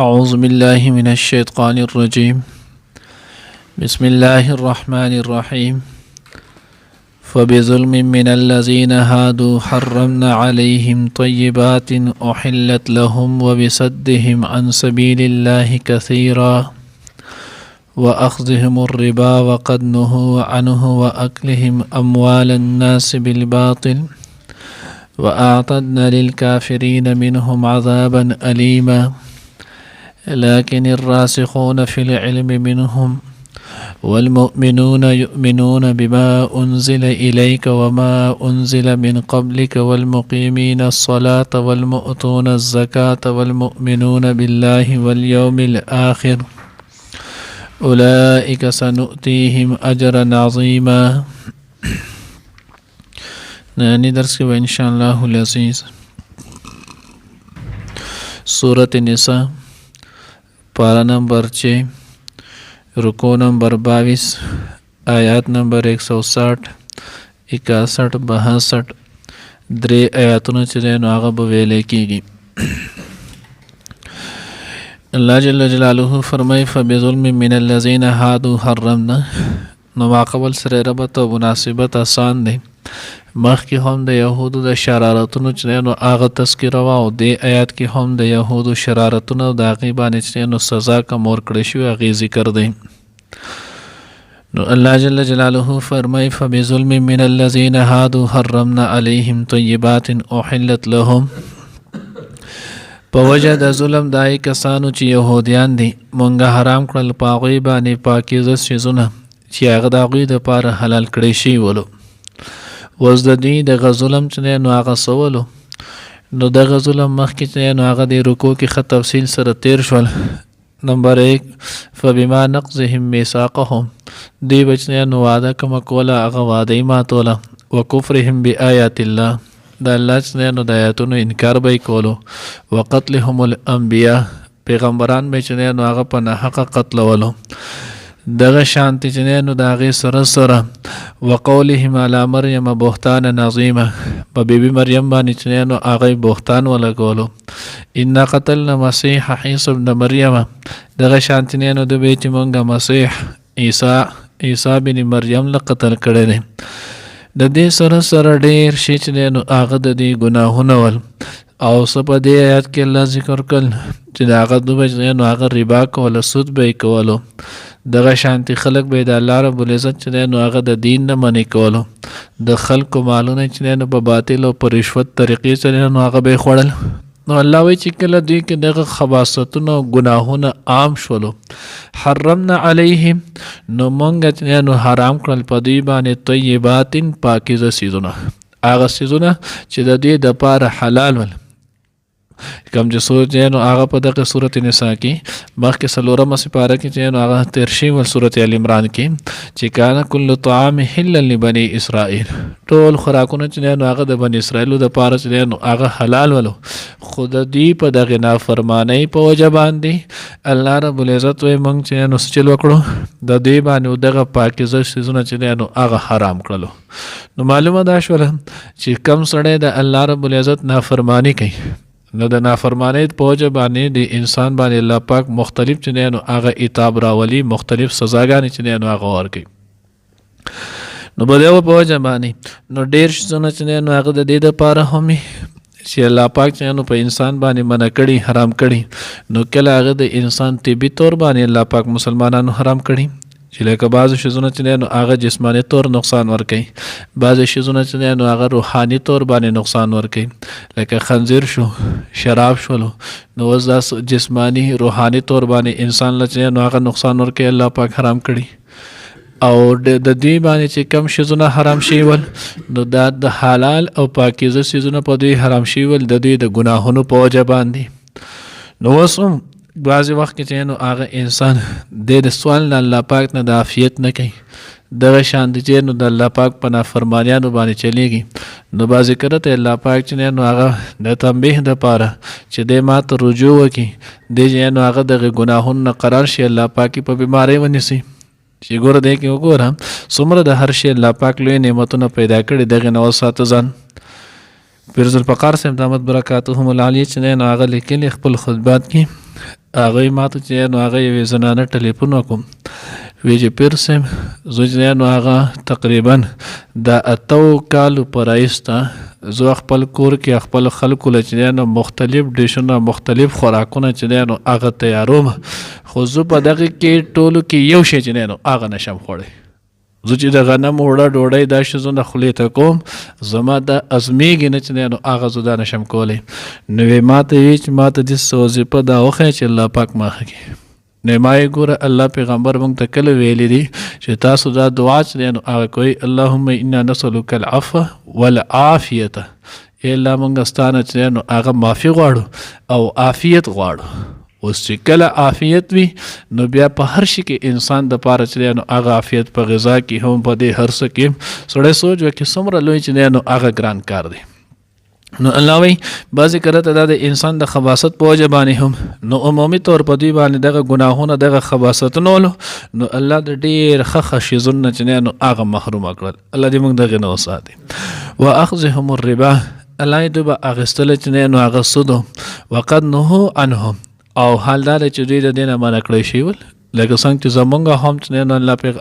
أعوذ بالله من الشيطان الرجيم بسم الله الرحمن الرحيم فبظلم من الذين هادوا حرمنا عليهم طيبات أحلت لهم وبصدهم عن سبيل الله كثيرا وأخذهم الربا وقد نهوا عنه وأكلهم أموال الناس بالباطل وأعتدنا للكافرين منهم عذابا أليما لكن الراسخون في العلم منهم والمؤمنون يؤمنون بما أنزل إليك وما أنزل من قبلك والمقيمين الصلاة والمؤتون الزكاة والمؤمنون بالله واليوم الآخر أولئك سنؤتيهم أجرا عظيما. نانی درس کے ان شاء اللہ العزیز سورۃ النساء پارہ نمبر 6 رکوع نمبر 22 آیات نمبر 160 61 62 درې آیاتونه چې دی نو هغه به ویلی کېږي. الله جل جلاله فرمای فبظلم من الذین هادوا حرمنا. نو ماقبل سره ربط او مناسبت آسان دی. مخکې هم د یهودو د شرارتونو چې دی نو هغه تذکره وه او دې آیات کې هم د یهودو شرارتونه او د هغې باندې چې دی نو سزا کم ورکړی شوي هغې ذکر دی. نو الله جل جلاله فرمای فبظلم من الذین هادوا حرمنا علیهم طیبات احلت لهم. په وجه د ظلم د هغې کسانو چې یهودیان دي مونږه حرام کړل په هغوی باندې پاکیزه څیزونه چې هغه د هغوی دپاره حلال کړی شوي ولو. اوس د دوی دغه ظلم چې دی نو هغه څه ولو. نو دغه ظلم مخکې چې دی نو هغه د رکوع کې ښه تفصیل سره تیر شول. نمبر 1 فبما نقضهم میثاقهم. دوی به چې دی نو وعده کومه کوله هغه وعده یې ماتوله. وکفرهم بآیات الله. د الله چې دی نو د آیاتونو انکار به یې کولو. وقتلهم الانبیا. پیغمبران به چې دی نو هغه په ناحقه قتلولو. دغه شانتی چې دی نو د هغې سره سره وقولهم علی مریم بهتانا عظیما. په بیبي مریم باندې چې دی نو هغه بهتان ولګولو. انا قتلنا مسیح عیسی ابن مریم. دغه شانتی دی نو د به چې مونږه مسیح عیسی بن مریم له قتل کړی دی. د دې سره سره ډېر شي چې دی نو هغه د دې ګناهونه ول. او څه په دې آیات کې الله ذکر کړل چې د هغه دوی چې دی نو هغه ربا کوله سود به یې کولو. دغه شانتي خلق به د الله رب العزت چې دی نو هغه د دین نه منې کولو. د خلکو مالونه چې دی نو په باطل او په رشوت طریقې سره نو هغه به یې خوړل. نو الله وایي چې کله دوی کې دغه خباثتونه او ګناهونه عام شولو حرمنا علیهم نو مونږ چې دی نو حرام کړل په دوی باندې طیبات پاکیزه څیزونه. هغه څیزونه چې د دوی دپاره حلال ول. کوم چې سورت دی نو هغه په دغه سورت نساء کې مخکې څلورمه سپاره کې چې نو هغه تیر شوي ول سورت ال عمران کې چې کان کل طعام حلا لبني اسرائیل. ټول خوراکونه چې دی نو هغه د بني اسرائیلو دپاره چې دی نو هغه حلال ولو. خو د دوی په دغې نافرمانۍ په وجه باندې الله رب العزت وایي موږ چې نو څه چل وکړو د دوی باندې دغه پاکیزه څیزونه چې دی نو هغه حرام کړلو. نو معلومه دا شوله چې کم سړی د الله رب العزت نافرمانی کوي نو د نافرمانی په وجه باندې د انسان باندې الله پاک مختلف چې دی نو هغه عتاب راولي مختلف سزاګانې چې دی نو هغه ورکوي. نو په دغه په وجه باندې نو ډېر څیزونه چې دی نو هغه د دې دپاره هم چې الله پاک چې نو په انسان باندې منع کړي حرام کړي. نو کله هغه د انسان طبي طور باندې الله پاک مسلمانانو حرام کړي چې لکه بعضې شیزونه چې دی نو هغه جسماني طور نقصان ورکوي. بعضې شیزونه چې دی نو هغه روحاني طور باندې نقصان ورکوي لکه خنزیر شو شراب شولو. نو اوس دا جسماني روحاني طور باندې انسان له چې نو هغه نقصان ورکوي الله پاک حرام کړي. او د دوی باندې چې کم شیزونه حرام شوي ول نو دا د حلال او پاکیزه شیزونه په دوی حرام شوي ول د دوی د ګناهونو په وجه باندې. نو اوس هم بعضې وخت کې چې نو هغه انسان د سوال نه الله پاک نه د عافیت نه کوي. دغه شان دی چې نو د الله پاک په نافرمانیانو باندې چلیږي. نو بعضې کله ته الله پاک چې نو هغه د تنبیه دپاره چې دی ما ته رجوع وکړي دی چې نو هغه دغه ګناهونو نه قرار شي الله پاک یې په بیمارۍ ونیسي. چې ګوره دی کې وګوره څومره د هر شي الله پاک لوی نعمتونه پیدا کړي دغې نه وساته ځان. پیر ذوالفقار صاحب دامت برکاتهم العالیه چې دی نو هغه لیکلي خپل خطبات کې هغه ماته چې نو هغه یوې زنانه ټلیفون وکړم وی چې پیر صاحب زه چې نو هغه تقریبا د 8 کالو په رایسته زه خپل کور کې خپل خلکو له چې نو مختلف ډیشونه مختلف خوراکونه چې نو هغه تیاروم خو زه په دغه کې ټولو کې یو شی چې نو هغه نشم خوړی زه چې د غنم وړه ډوډۍ دا شی زه د خولې ته کوم زما د ازمیږي نه چې نو هغه زه دا نشم کولی نو وی ماته وی چې ماته داسې وظیفه دا وښیه چې الله پاک ماښه کړي نو ما یې ګوره الله پیغمبر موږ ته کله ویلی دي چې تاسو دا دعا چې نو هغه کوئ اللهم انا نسألک العفو والعافیة ای الله موږ ستا نه چې نو هغه معافي غواړو او عافیت غواړو اوس چې کله عافیت وي نو بیا په هر شي کې انسان د پاره چې نو هغه عافیت په غذا کې هم په دې هر څه کې سړی سوچ وکړي څومره لوی چې نو هغه ګران کار دی نو الله وی بعضې کرته دا د انسان د خباثت په وجه باندې هم نو عمومي طور په دوی باندې دغه ګناهونه دغه خباثتنولو نو الله د ډېر ښه شیزونه نه چې نو هغه محرومه کړل الله دې موږ دغې نه وساتي واخذهم الربا الله یې دوی به اخیستله چې نو هغه سودو وقد نهوا عنه او حال دا چې دوی د دې نه منع کړی شوي ول لکه څنګه چې زمونږ هم چې نو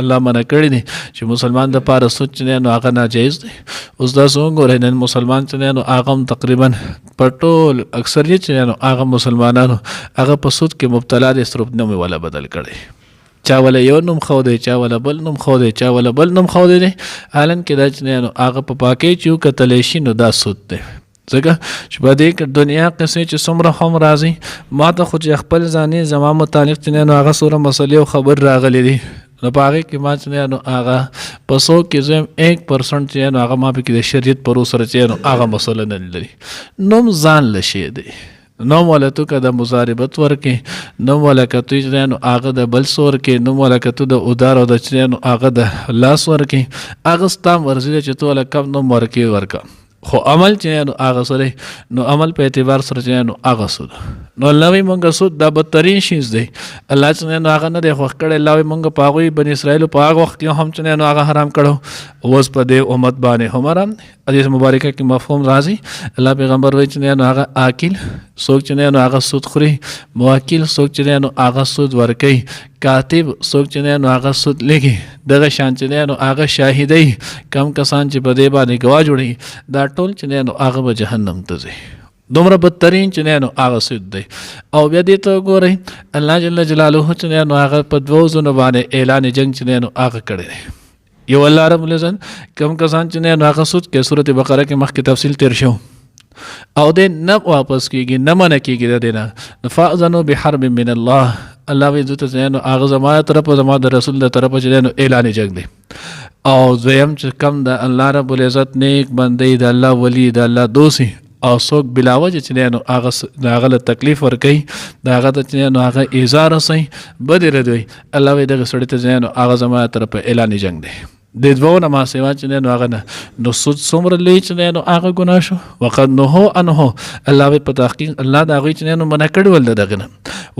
الله منع کړی دی چې مسلمان د پاره سود چې نو هغه ناجایز دی اوس دا څنګه ګورئ نن مسلمان چې نو هغه هم تقریبا په ټول اکثریت چې نو هغه مسلمانانو هغه په سود کې مبتلا دي صرف نوم ولا بدل کړی چا ولا یو نوم خو دی چا ولا بل نوم خو دی چا ولا بل نوم خو دی حالان کې دا چې نو هغه په پاکي چې کتلې شي نو دا سود دی ځکه چې په دې دنیا قصې چې څومره هم راځي ما ته خو چې خپل ځاني زما متعلق چې نو هغه سوره مسلې او خبر راغلی دي نو په هغې کې ما چې نو هغه په 100 کې زم 1% چې نو هغه ما پکې د شریعت پر سره چې نو هغه مسله نه لري نوم ځان له شی دی نوم ولا تو که د مضاربت ورکې نوم ولا که تو چې نو هغه د بل سور کې نوم ولا که تو د ادار او د چې نو هغه د لاس ورکې هغه ستا مرضي ده چې تو ولا کم نوم ورکې خو عمل چې نو هغه سره نو عمل په اعتبار سره چې نو هغه سود نو الله وی مونږ سود دا بدترین شیز دی الله چې نو هغه نه دی خوښ کړی الله وی مونږ په هغوی بني اسرائیلو په هغه وخت کې هم چې نو هغه حرام کړو اوس په دې امت باندې هم حرام دی حدیث مبارکه کې مفهوم راځي الله پیغمبر وی چې نو هغه آکل څوک چې نو هغه سود خوري موکل څوک چې نو هغه سود ورکوي کاتب څوک چې نو هغه سود لګي دغه شان چې نو هغه شاهدی کم کسان چې په دې باندې گواه جوړي دا ټول چې نو هغه به جهنم ته ځي دومره بدترین چې نو هغه سود دی او بیا دې ته ګورئ الله جل جلاله چې نو هغه په 2 ځونو باندې اعلان جنگ چې نو هغه کړی دی یو الله رب العزت کم کسان چې نو هغه سود کې سورۃ بقره کې مخکې تفصیل تیر شو او دې نه واپس کیږي نه منع کیږي د دینه فاذنوا بحرب من الله الله وی دوی ته نو هغه زما طرف زما د رسول د طرف چې نو اعلان جنگ دی او دویم چې کم د الله رب العزت نیک بندې د الله ولی د الله دوسی او څوک بلاوجه چې نو هغه له تکلیف ورکوي د هغه ته چې نو هغه ایزا رسوي بدې ردوي الله وی دغه سړي ته نو هغه زما طرف اعلان جنگ دی د دوو نه ما سوا چې نو هغه نه نو سود څومره لوی چې نو هغه ګناه شو وقد نهوا عنه الله وی په تحقیق الله د هغوی چې نو منع کړي ول دغه نه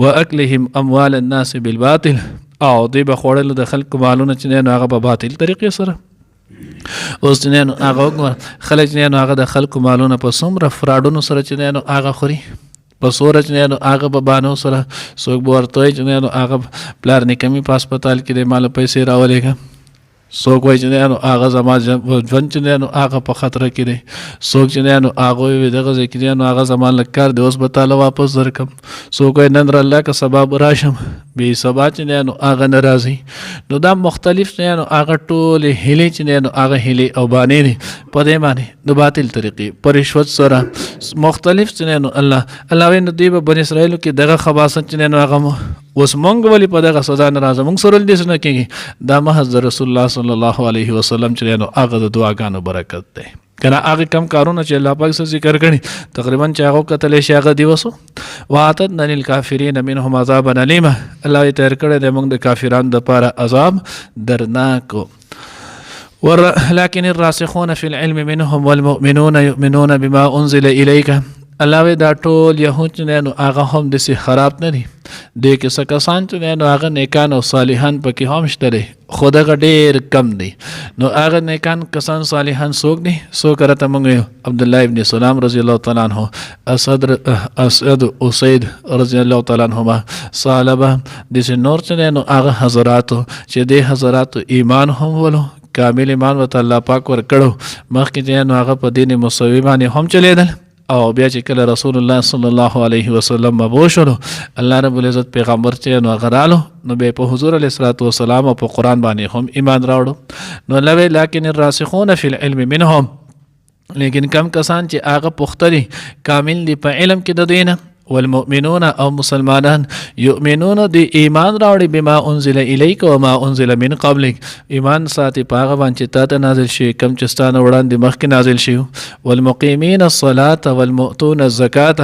واکلهم اموال الناس بالباطل او دوی به خوړلو د خلکو مالونه چې نو هغه په باطل طریقې سره اوس چې نو هغه خلک چې نو هغه د خلکو مالونه په څومره فراډونو سره چې نو هغه خوري په سوره چې نو هغه په بانو سره څوک به ورته چې نو هغه پلار نکمي په هسپتال کې د مال پیسې راولېږه څوک وایي چې نو هغه زما ژوند چې نو هغه په خطر کې دی څوک چې نو هغه وایي دغه ځای کې نو هغه زما لږ کار دی اوس به تاله واپس درکړم څوک وایي نن الله که سبا به راشم بې سبا چې نو هغه نه راځي نو دا مختلف نو هغه ټولې هیلې چې نو هغه هیلې او بانې دي په دې باندې د باطل طریقې په رشوت سره مختلف چې نو الله وایي نو دوی به بني اسرائیلو کې دغه خباثت چې نو هغه اوس مونږ ولې په دغه سزا نه راځو مونږ سره دې نه کېږي دا محض د رسول الله صلی الله علیه وسلم چې نو هغه د دعاګانو برکت دی کنه هغه کم کارونه چې الله پاک سره ذکر کړي تقریبا چې هغه کتل شي هغه دی وسو واتدنا للکافرین منهم عذابا الیما الله یې تیار کړی دی موږ د کافرانو دپاره عذاب درناک لكن الراسخون في العلم منهم والمؤمنون يؤمنون بما أنزل إليك الله وی دا ټول یهود چې دی نو هغه هم داسې خراب نه دي. دې کې څه کسان چې دی نو هغه نیکان او صالحان پکې هم شته دی، خو دغه ډېر کم دی. نو هغه نیکان کسان صالحان څوک دي؟ څوک راته موږ ویو؟ عبدالله ابن سلام رضی الله تعالی عنه، اسد اسید رضی الله تعالی عنهما، صالبه داسې نور چې دی نو هغه حضراتو چې دې حضراتو ایمان هم ولو، کامل ایمان ورته الله پاک ورکړو، مخکې چې نو هغه په دین مسوي باندې هم چلیدل. او بیا چې کله رسول الله صلی الله علیه وسلم مبعوث شو، الله رب العزت پیغمبر چې نو هغه رالو، نو بیا په حضور علیه الصلاۃ والسلام او په قرآن باندې هم ایمان راوړو. نو لوی لیکن الراسخون فی العلم منهم، لیکن کم کسان چې هغه پخته دي کامل دي په علم کې د دینه، والمؤمنون او مسلمانان یؤمنون دی ایمان راوړي بما انزل الیک و ما انزل من قبلک، ایمان ساتي په هغه باندې چې تا ته نازل شي کم چې ستا نه وړاندې مخکې نازل شي. والمقیمین الصلاة والمؤتون الزکاة،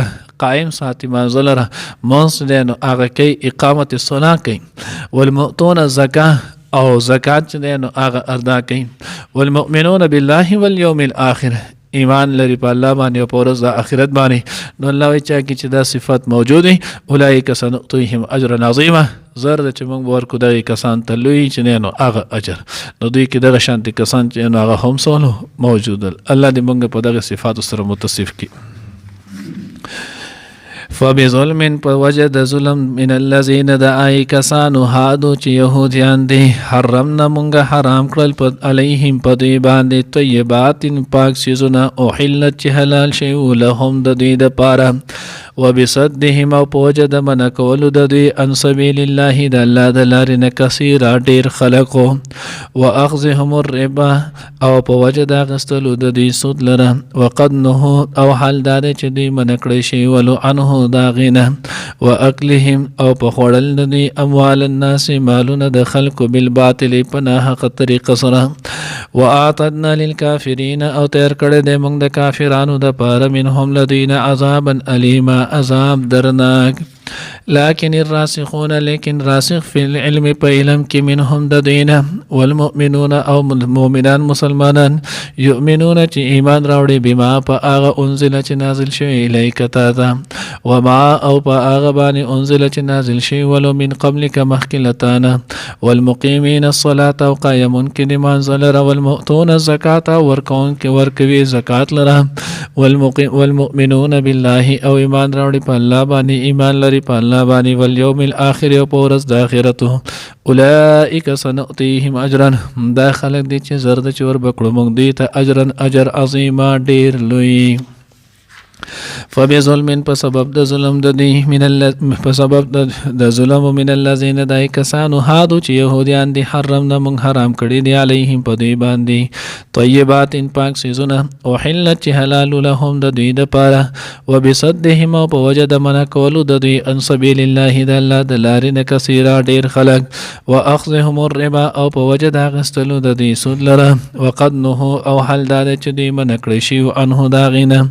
قائم ساتي مانځه لره مونځ دی نو هغه کوي، اقامت الصلاة کوي. والمؤتون الزکاة او زکات چې دی نو هغه ادا کوي. والمؤمنون بالله والیوم الاخر، ایمان لري په الله باندې او په ورځ د آخرت باندې. نو الله وایي چې چې دا صفات موجود دي، اولئک سنؤتیهم اجرا عظیما، زر د چې موږ ورکو دغه کسان ته لوی چې نو هغه اجر. نو دوی کې دغه شانتي کسان چې نو هغه هم سولو موجود. الله دې موږ په دغه صفات سره متصف کړي. فبظلم په وجه د ظلم من الذین د آی کسانو هادو چې یهودیان دي، حرمنا مونږه حرام کړل په علیهم په دوی باندې طیبات پاک څیزونه احلت چې حلال شوي لهم د دوی دپاره، وبصدهم او په وجه د منع کولو د دوی عن سبیل الله د الله د لارې نه کثیره ډېر خلقو، واخذهم الربا او په وجه د اخیستلو د دوی سود لره، وقد نهو او حال دا دی چې دوی منع کړی شوي ولو عنه د هغې نه، واکلهم او په خوړل د دوی اموال الناس مالونه د خلکو بالباطل په ناحقه طریقه سره، واعتدنا للکافرین او تیار کړی دی موږ د کافرانو دپاره منهم له دوی نه عذابا الیما عذاب درناک. لكن الراسخون لیکن راسخ فی العلم په علم کې منهم د دوینا، والمؤمنون او مؤمنان مسلمانان یؤمنون چې ایمان راوړي بما په هغه انزل چې نازل شوی الیک تا ته، وما او په هغه باندې انزل چې نازل شوی ولو من قبلک مخکې لتانه، والمقیمین الصلاة او قایمون کې د مانځه لره، والمؤتون الزکاة ورکوي زکات لره، والمؤمنون بالله او ایمان راوړي په الله باندې ایمان لري په الله باندې، والیوم الاخر او په ورځ د آخرت، اولئک سنؤتیهم اجرا، دا خلک دي چې زر د چې وربکړو موږ دوی ته اجرا اجر عظیما ډیر لوی. فبظلم په سبب د ظلم د دوی په سبب د ظلم من الذین دای کسانو هادو چې یهودیان دي حرمنا موږ حرام کړي دي علیهم په دوی باندې طیبات پاک څیزونه احلت چې حلال لهم د دوی دپاره، وبصدهم او په وجه د منع کولو د دوی عن سبیل الله د الله د لارې نه کثیره ډیر خلک، واخذهم الربا او په وجه د اخیستلو د دوی سود لره، وقد نهو او حل دا دی چې دوی منع کړی شوي عنه د هغې نه،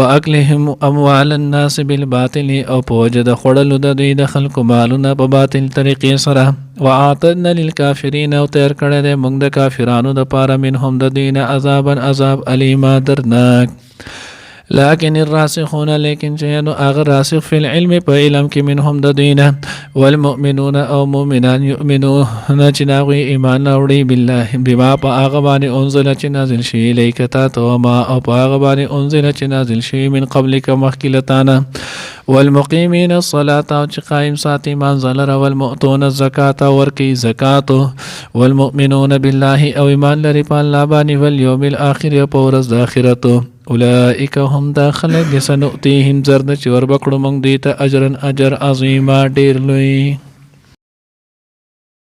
واکلهم اموال الناس بالباطل او په وجه د خوړلو د دوی د خلکو مالونه په باطل طریقې سره، واعتدنا للکافرین او تیار کړی دی موږ د کافرانو دپاره منهم د دوی نه عذابا عذاب الیما درناک. لكن الراسخون لیکن چې نو هغه راسخ فی العلم په علم کې منهم د دوی نه، والمؤمنون او مؤمنان یؤمنون چې هغوی ایمان راوړي بالله بما په هغه باندې انزل چې نازل شوي الیک تا ته، وما او په هغه باندې انزل چې نازل شوي من قبلک مخکې له تا نه، والمقیمین الصلاة او چې قایم ساتي مانځه لره، والمؤتون الزکاة ورکوي زکات، والمؤمنون بالله او ایمان لري په الله باندې، والیوم الاخر او په ورځ د آخرت، اولئک هم دا خلک سنؤتیهم زر د چې وربکړو موږ دوی ته اجرا اجر عظیما ډیر لوی.